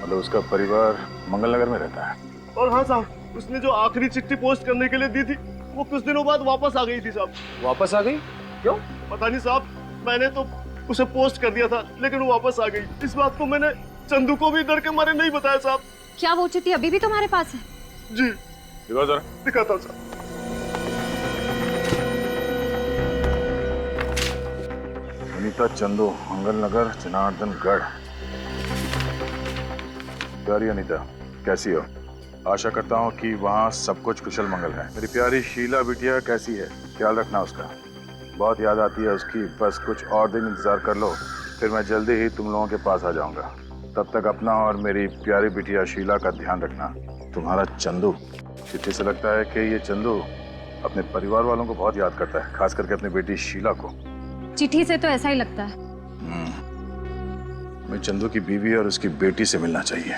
मतलब उसका परिवार मंगल नगर में रहता है? और हाँ साहब, उसने जो आखिरी चिट्ठी पोस्ट करने के लिए दी थी वो कुछ दिनों बाद वापस आ गई थी साहब। वापस आ गई? क्यों? पता नहीं साहब, मैंने तो उसे पोस्ट कर दिया था लेकिन वो वापस आ गई। इस बात को मैंने चंदू को भी डर के मारे नहीं बताया साहब। क्या वो चिट्ठी अभी भी तुम्हारे पास है? जी। दिखाओ जरा। दिखाता हूँ साहब। अनीता चंदू, मंगल नगर, जनार्दनगढ़। प्यारी अनीता, कैसी हो? आशा करता हूँ कि वहाँ सब कुछ कुशल मंगल है। मेरी प्यारी शीला बिटिया कैसी है? ख्याल रखना उसका, बहुत याद आती है उसकी। बस कुछ और दिन इंतजार कर लो, फिर मैं जल्दी ही तुम लोगों के पास आ जाऊंगा। तब तक अपना और मेरी प्यारी बिटिया शीला का ध्यान रखना। तुम्हारा चंदू। चिट्ठी से लगता है कि ये चंदू अपने परिवार वालों को बहुत याद करता है, खास करके अपनी बेटी शीला को। चिट्ठी से तो ऐसा ही लगता है। मैं चंदू की बीवी और उसकी बेटी से मिलना चाहिए।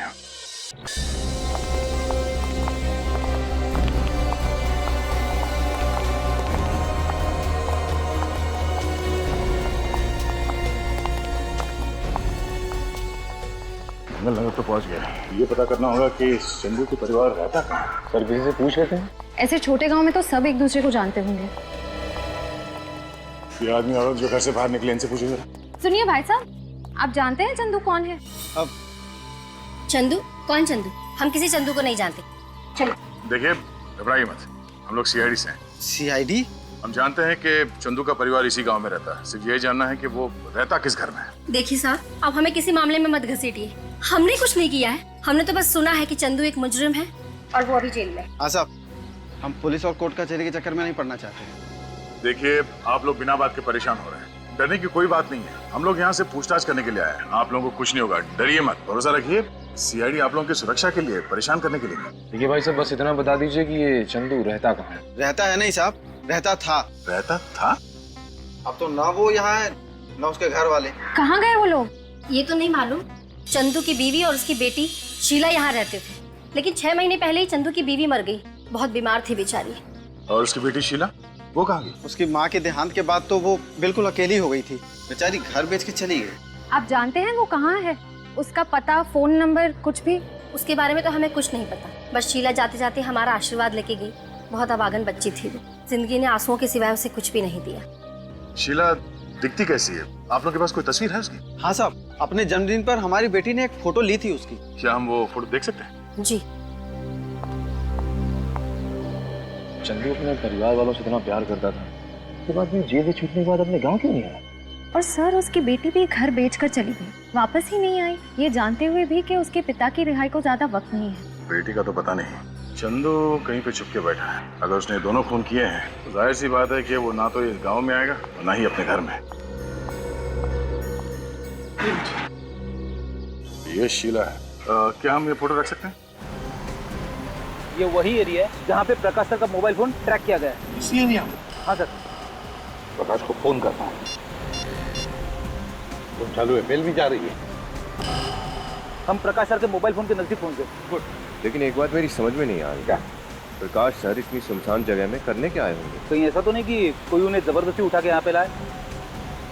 मंगल नगर तो पहुंच गया। ये पता करना होगा कि चंदू के परिवार रहता कहाँ। सर किसी से पूछ लेते हैं। ऐसे छोटे गांव में तो सब एक दूसरे को जानते होंगे। ये आदमी औरत जो घर से बाहर निकले, इनसे पूछो जरा। सुनिए भाई साहब, आप जानते हैं चंदू कौन है? चंदू? कौन चंदू? हम किसी चंदू को नहीं जानते। चलो। देखिए, घबराइए मत, हम लोग सीआईडी से हैं। सीआईडी? हम जानते हैं कि चंदू का परिवार इसी गांव में रहता है। सिर्फ यही जानना है कि वो रहता किस घर में है। देखिए साहब, अब हमें किसी मामले में मत घसीटिए। हमने कुछ नहीं किया है। हमने तो बस सुना है कि चंदू एक मुजरिम है और वो अभी जेल में। हाँ साहब, हम पुलिस और कोर्ट कचहरी के चक्कर में नहीं पड़ना चाहते। देखिए, आप लोग बिना बात के परेशान हो रहे हैं। डरने की कोई बात नहीं है। हम लोग यहाँ से पूछताछ करने के लिए आए हैं। आप लोगों को कुछ नहीं होगा, डरिए मत, भरोसा रखिए। सीआईडी आप लोगों की सुरक्षा के लिए, परेशान करने के लिए। देखिए भाई साहब, बस इतना बता दीजिए कि ये चंदू रहता कहाँ है? रहता है नहीं साहब, रहता था। रहता था? अब तो ना वो यहाँ है ना उसके घर वाले। कहाँ गए वो लोग? ये तो नहीं मालूम। चंदू की बीवी और उसकी बेटी शीला यहाँ रहते थे, लेकिन 6 महीने पहले ही चंदू की बीवी मर गई। बहुत बीमार थी बेचारी। और उसकी बेटी शीला, वो कहाँ गई? उसकी माँ के देहांत के बाद तो वो बिल्कुल अकेली हो गई थी। बेचारी घर बेच के चली गई। आप जानते हैं वो कहाँ है? उसका पता, फोन नंबर, कुछ भी? उसके बारे में तो हमें कुछ नहीं पता। बस शीला जाते जाते हमारा आशीर्वाद लेके गई। बहुत अभागन बच्ची थी वो। जिंदगी ने आंसुओं के सिवाय उसे कुछ भी नहीं दिया। शीला दिखती कैसी है? आप लोगों के पास कोई तस्वीर है उसकी? हाँ साहब, अपने जन्मदिन पर हमारी बेटी ने एक फोटो ली थी उसकी। क्या हम वो फोटो देख सकते हैं? जी। चंदू अपने परिवार वालों से इतना प्यार करता था, उसके बाद में जेल से छूटने के बाद अपने गांव क्यों नहीं आया? और सर, उसकी बेटी भी घर बेचकर चली गई, वापस ही नहीं आई, ये जानते हुए भी कि उसके पिता की रिहाई को ज्यादा वक्त नहीं है। बेटी का तो पता नहीं। चंदू कहीं पे छुप के बैठा है। अगर उसने दोनों खून किए हैं तो जाहिर सी बात है कि वो ना तो इस गांव में आएगा और ना ही अपने घर में। ये शीला है। क्या हम ये फोटो रख सकते हैं? ये वही एरिया है जहाँ पे प्रकाश सर का मोबाइल फोन ट्रैक किया गया है। इसी एरिया में? हाँ सर। प्रकाश को फोन करता हूँ। फोन चालू है, बेल भी जा रही है। हम प्रकाश सर के मोबाइल फोन के नजदीक पहुंच गए। गुड। लेकिन एक बात मेरी समझ में नहीं आ रही। क्या? प्रकाश सर इतनी सुनसान जगह में करने क्या आए होंगे? कहीं ऐसा तो नहीं कि कोई उन्हें जबरदस्ती उठा के यहाँ पे लाए?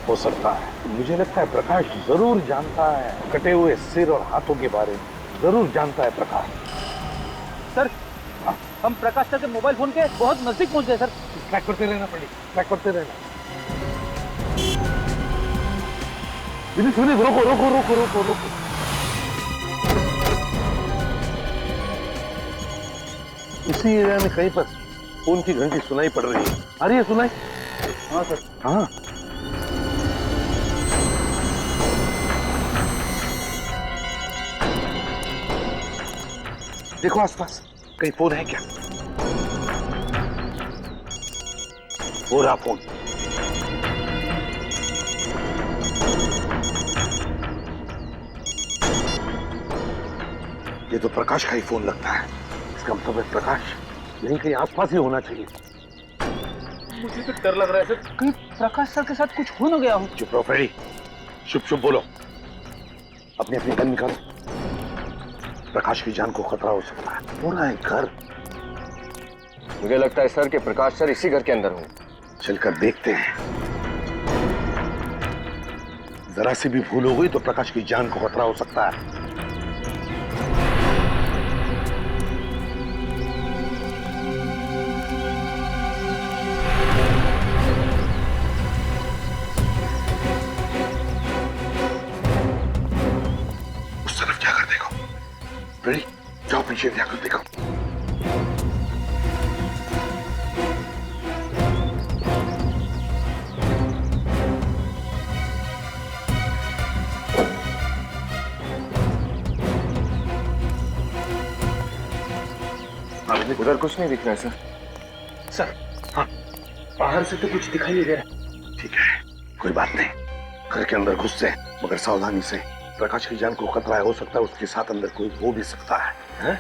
हो सकता है। मुझे लगता है प्रकाश जरूर जानता है कटे हुए सिर और हाथों के बारे में। जरूर जानता है प्रकाश। सर, हम प्रकाश सर के मोबाइल फोन के बहुत नजदीक पहुंच गए सर। ट्रैक करते रहना पड़ेगा, ट्रैक करते रहना। सुनिए, रोको रोको रोको रोको रोको। इसी एरिया में कहीं पर फोन की घंटी सुनाई पड़ रही है। आ रही है सुनाई? हाँ सर। हाँ। देखो आसपास कहीं फोन है क्या? हो रहा फोन। ये तो प्रकाश का ही फोन लगता है। इसका मतलब है प्रकाश यहीं कहीं आसपास ही होना चाहिए। मुझे तो डर लग रहा है सर, कहीं प्रकाश सर के साथ कुछ हो ना गया हो। चुप रहो फ्रेडी, चुप चुप बोलो। अपनी अपनी गन निकालो। प्रकाश की जान को खतरा हो सकता है। पूरा है घर। मुझे लगता है सर कि प्रकाश सर इसी घर के अंदर होंगे। चलकर देखते हैं। जरा सी भी भूल हो गई तो प्रकाश की जान को खतरा हो सकता है। उस तरफ जाकर देखो। रेडी? जाओ पीछे जाकर देखो। उधर कुछ नहीं दिख रहा है सर। सर, हाँ, बाहर से तो कुछ दिखाई नहीं दे रहा। ठीक है, कोई बात नहीं। घर के अंदर घुसते हैं मगर सावधानी से। प्रकाश की जान को खतरा है, हो सकता है उसके साथ अंदर कोई हो भी सकता है, हैं?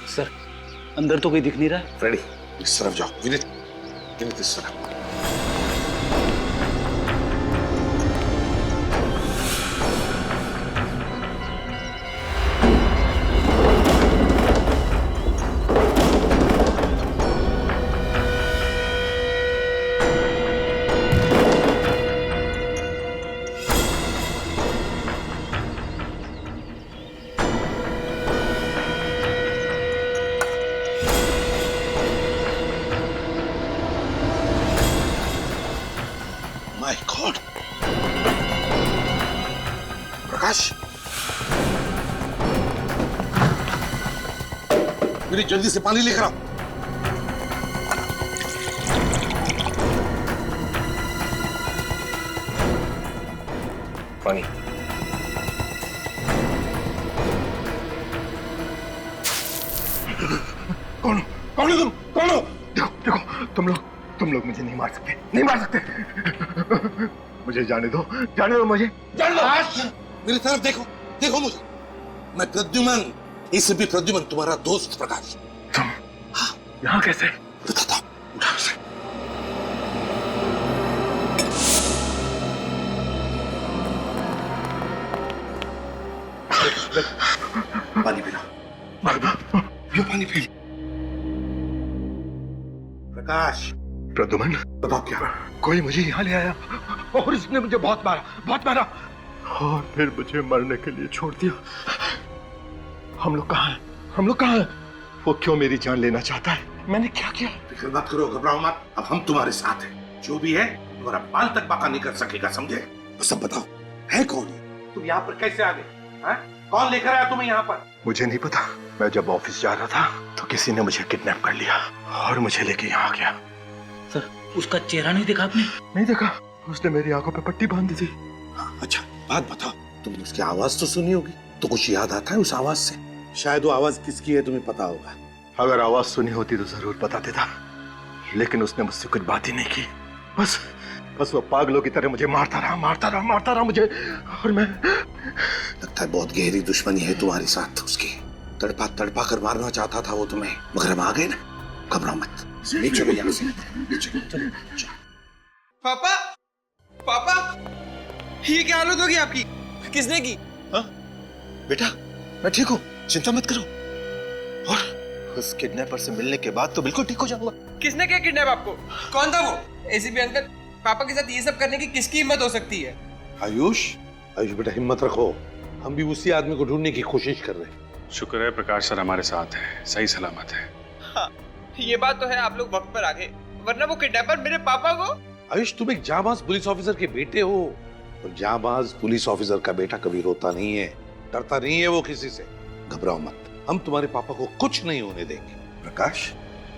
सर, अंदर तो कोई दिख नहीं रहा। फ्रेडी, इस तरफ जाओ। विनीत, विनीत इस तरफ। My God. प्रकाश, मेरी जल्दी से पानी लेकर आओ। पानी। कौन कौन हो तुम? कौन हो? देखो देखो, तुम लोग मुझे नहीं मार सकते, नहीं मार सकते। मुझे जाने दो मुझे, जाने दो। मेरी तरफ देखो, देखो मुझे। मैं प्रद्युमन, इससे भी प्रद्युमन, तुम्हारा दोस्त प्रकाश। तुम यहाँ कैसे? बताता हूँ, उठा उसे। पानी पीना, ये पानी पी। प्रकाश, प्रद्युमन, बताओ क्या? कोई मुझे यहाँ ले आया और उसने मुझे बहुत मारा और फिर मुझे मरने के लिए छोड़ दिया। हम लोग कहाँ हैं? वो क्यों मेरी जान लेना चाहता है? मैंने क्या किया? फिक्र मत करो, घबराओ मत। अब हम तुम्हारे साथ हैं। जो भी है तुम्हारा बाल तक बाका नहीं कर सकेगा, समझे? तो सब बताओ, है कौन? तुम यहाँ पर कैसे आ गए? कौन लेकर आया तुम्हें यहाँ पर? मुझे नहीं पता। मैं जब ऑफिस जा रहा था तो किसी ने मुझे किडनैप कर लिया और मुझे लेके यहाँ आ गया। सर, उसका चेहरा नहीं देखा आपने? नहीं देखा, उसने मेरी आंखों पे पट्टी बांध दी थी। अच्छा बात बताओ, तुमने उसकी आवाज तो सुनी होगी, तो कुछ याद आता है उस आवाज से? शायद वो आवाज किसकी है तुम्हें पता होगा। अगर आवाज सुनी होती तो जरूर बता देता, लेकिन उसने मुझसे कुछ बात ही नहीं की। बस वो पागलों की तरह मुझे मारता रहा मुझे। और मैं, लगता है बहुत गहरी दुश्मनी है तुम्हारे साथ उसकी। तड़पा कर मारना चाहता था वो तुम्हें, मगर हम आ गए ना। घबराओ मत, चलो यहाँ से, चलो। पापा, ये क्या हालत होगी आपकी? किसने की? हाँ बेटा, मैं ठीक हूँ, चिंता मत करो। और उस किडनैपर से मिलने के बाद तो बिल्कुल ठीक हो जाऊंगा। किसने किया किडनैप आपको? कौन था वो? एसीपी अंकल, पापा के साथ ये सब करने की किसकी हिम्मत हो सकती है? आयुष बेटा, हिम्मत रखो, हम भी उसी आदमी को ढूंढने की कोशिश कर रहे हैं। शुक्र है प्रकाश सर हमारे साथ है, सही सलामत है। हाँ, ये बात तो है, आप लोग वक्त पर आ गए, वरना वो किडनैपर मेरे पापा को। आयुष, तुम एक जाबाज पुलिस ऑफिसर के बेटे हो, और जाबाज पुलिस ऑफिसर का बेटा कभी रोता नहीं है, डरता नहीं है वो किसी से। घबराओ मत, हम तुम्हारे पापा को कुछ नहीं होने देंगे। प्रकाश,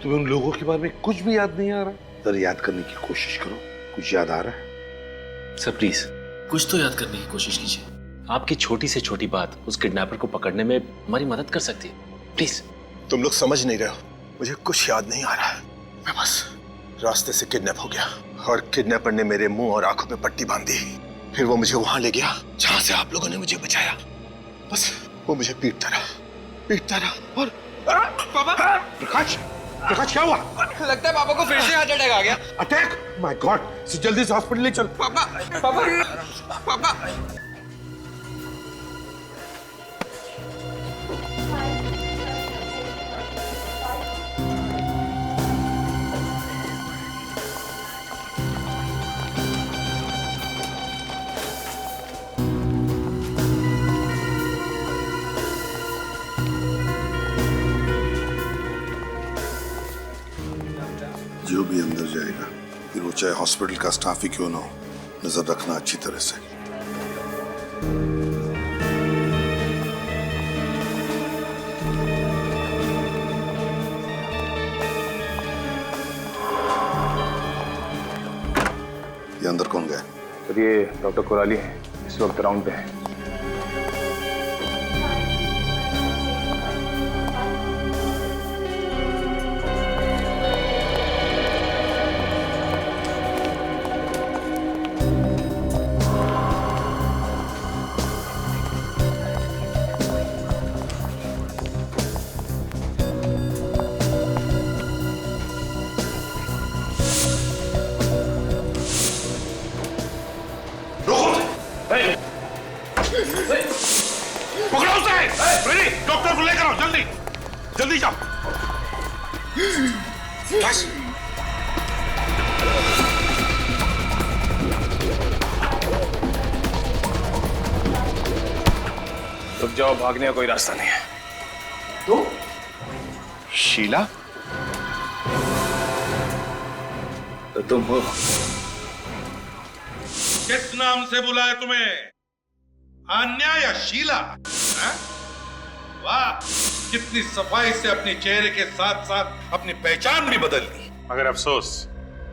तुम्हें उन लोगों के बारे में कुछ भी याद नहीं आ रहा? जरा याद करने की कोशिश करो, कुछ याद आ रहा है? सर प्लीज कुछ तो याद करने की कोशिश कीजिए। आपकी छोटी से छोटी बात उस किडनैपर को पकड़ने में हमारी मदद कर सकती है, प्लीज। तुम लोग समझ नहीं रहे हो, मुझे कुछ याद नहीं आ रहा है। मैं बस रास्ते से किडनैप हो गया और किडनैपर ने मेरे मुंह और आंखों पे पट्टी बांध दी। फिर वो मुझे वहां ले गया जहां से आप लोगों ने मुझे बचाया। बस वो मुझे पीटता रहा और पापा, प्रकाश क्या हुआ? लगता है पापा को फिर से हार्ट अटैक आ गया। अटैक? माय गॉड, जल्दी से हॉस्पिटल ले चल। पापा। जो भी अंदर जाएगा, फिर वो चाहे हॉस्पिटल का स्टाफ ही क्यों ना हो, नजर रखना अच्छी तरह से। ये अंदर कौन गया? सर ये डॉक्टर कोराली हैं, इस वक्त राउंड पे हैं। पकड़ो उसे! डॉक्टर को लेकर आओ, जल्दी जाओ। बस। रुक जाओ, भागने का कोई रास्ता नहीं है। तो शीला, तो तुम हो? किस नाम से बुलाए तुम्हें? आन्या या शीला? हाँ? वाह, कितनी सफाई से अपने चेहरे के साथ साथ अपनी पहचान भी बदल ली। मगर अफसोस,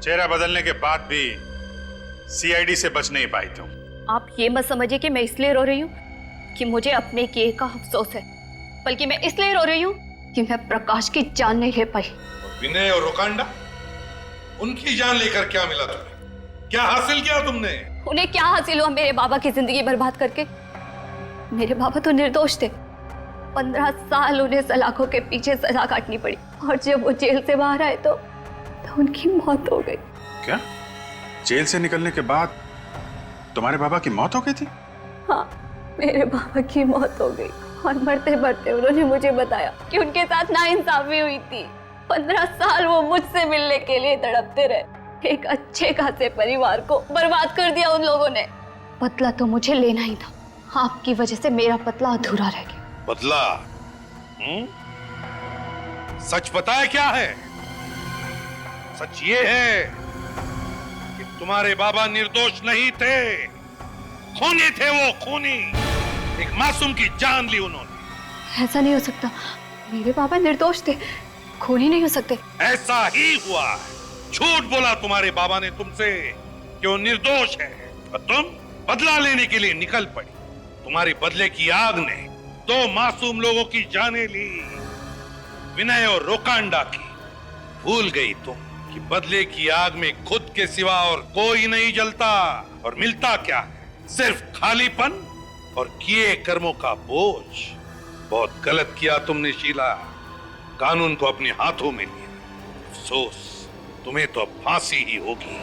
चेहरा बदलने के बाद भी सीआईडी से बच नहीं पाई तुम। आप ये मत समझिए कि मैं इसलिए रो रही हूँ कि मुझे अपने किए का अफसोस है, बल्कि मैं इसलिए रो रही हूँ कि मैं प्रकाश की जान नहीं ले पाई। विनय और रोकांडा, उनकी जान लेकर क्या मिला तुम्हें? क्या हासिल किया तुमने? उन्हें क्या हासिल हुआ मेरे बाबा की जिंदगी बर्बाद करके? मेरे बाबा तो निर्दोष थे। 15 साल उन्हें सलाखों के पीछे सजा काटनी पड़ी, और जब वो जेल से बाहर आए तो उनकी मौत हो गई। क्या? जेल से निकलने के बाद तुम्हारे बाबा की मौत हो गई थी? हाँ, मेरे बाबा की मौत हो गई, और मरते मरते उन्होंने मुझे बताया कि उनके साथ नाइंसाफी हुई थी। 15 साल वो मुझसे मिलने के लिए तड़पते रहे। एक अच्छे खासे परिवार को बर्बाद कर दिया उन लोगों ने। बदला तो मुझे लेना ही था। आपकी वजह से मेरा बदला अधूरा रह गया। बदला? सच बताए क्या है? सच ये है कि तुम्हारे बाबा निर्दोष नहीं थे, खूनी थे। वो खूनी, एक मासूम की जान ली उन्होंने। ऐसा नहीं हो सकता, मेरे बाबा निर्दोष थे, खूनी नहीं हो सकते। ऐसा ही हुआ। झूठ बोला तुम्हारे बाबा ने तुमसे कि वो निर्दोष है, और तुम बदला लेने के लिए निकल पड़ी। तुम्हारी बदले की आग ने 2 मासूम लोगों की जानें ली, विनय और रोकांडा की। भूल गई तुम कि बदले की आग में खुद के सिवा और कोई नहीं जलता, और मिलता क्या है? सिर्फ खालीपन और किए कर्मों का बोझ। बहुत गलत किया तुमने शीला, कानून को अपने हाथों में लिया। अफसोस, तुम्हें तो अब फांसी ही होगी।